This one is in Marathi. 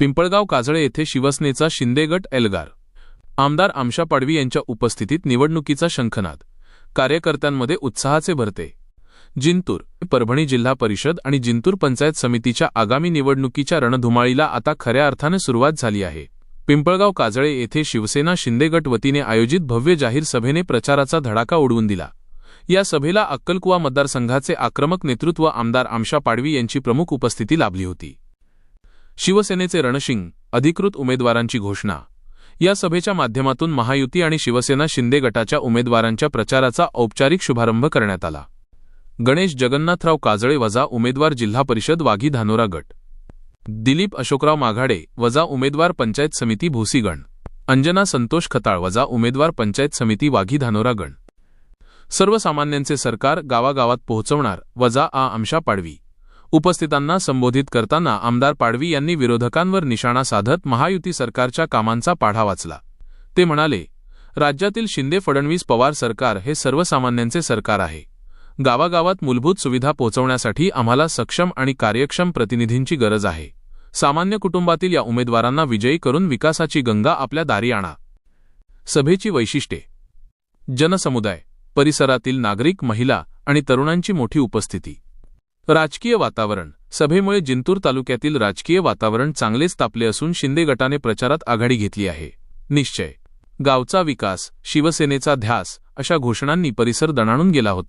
पिंपळगाव काजळे येथे शिवसेनेचा शिंदे गट एल्गार आमदार आमशा पाडवी यांच्या उपस्थितीत निवडणुकीचा शंखनाद, कार्यकर्त्यांमध्ये उत्साहाचे भरते। जिंतूर परभणी जिल्हा परिषद आणि जिंतूर पंचायत समितीच्या आगामी निवडणुकीच्या रणधुमाळीला आता खऱ्या अर्थाने सुरुवात झाली आहे। पिंपळगाव काजळे येथे शिवसेना शिंदे गट वतीने आयोजित भव्य जाहीर सभेने प्रचाराचा धडाका उडवून दिला। या सभेला अक्कलकुवा मतदारसंघाचे आक्रमक नेतृत्व आमदार आमशा पाडवी यांची प्रमुख उपस्थिती लाभली होती। शिवसेनेचे रणशिंग, अधिकृत उमेदवारांची घोषणा। या सभेच्या माध्यमातून महायुती आणि शिवसेना शिंदे गटाच्या उमेदवारांच्या प्रचाराचा औपचारिक शुभारंभ करण्यात आला। गणेश जगन्नाथराव काजळे वजा उमेदवार जिल्हा परिषद वाघी धानोरा गट, दिलीप अशोकराव माघाडे वजा उमेदवार पंचायत समिती भोसीगण, अंजना संतोष खताळ वजा उमेदवार पंचायत समिती वाघी धानोरा गण। सर्वसामान्यांचे सरकार गावागावात पोहोचवणार वजा आमशा पाडवी। उपस्थितांना संबोधित करताना आमदार पाडवी यांनी विरोधकांवर निशाणा साधत महायुती सरकारच्या कामांचा पाढा वाचला। ते म्हणाले, राज्यातील शिंदे फडणवीस पवार सरकार हे सर्वसामान्यांचे सरकार आहे। गावागावात मूलभूत सुविधा पोहोचवण्यासाठी आम्हाला सक्षम आणि कार्यक्षम प्रतिनिधींची गरज आहे। सामान्य कुटुंबातील या उमेदवारांना विजयी करून विकासाची गंगा आपल्या दारी आणा। सभेची वैशिष्ट्ये। जनसमुदाय, परिसरातील नागरिक, महिला आणि तरुणांची मोठी उपस्थिती। राजकीय वातावरण। सभेमुळे जिंतूर तालुक्यातील राजकीय वातावरण चांगलेच तापले असून शिंदे गटाने प्रचारात आघाडी घेतली आहे। निश्चय, गावचा विकास, शिवसेनेचा ध्यास अशा घोषणांनी परिसर दणाणून गेला होता।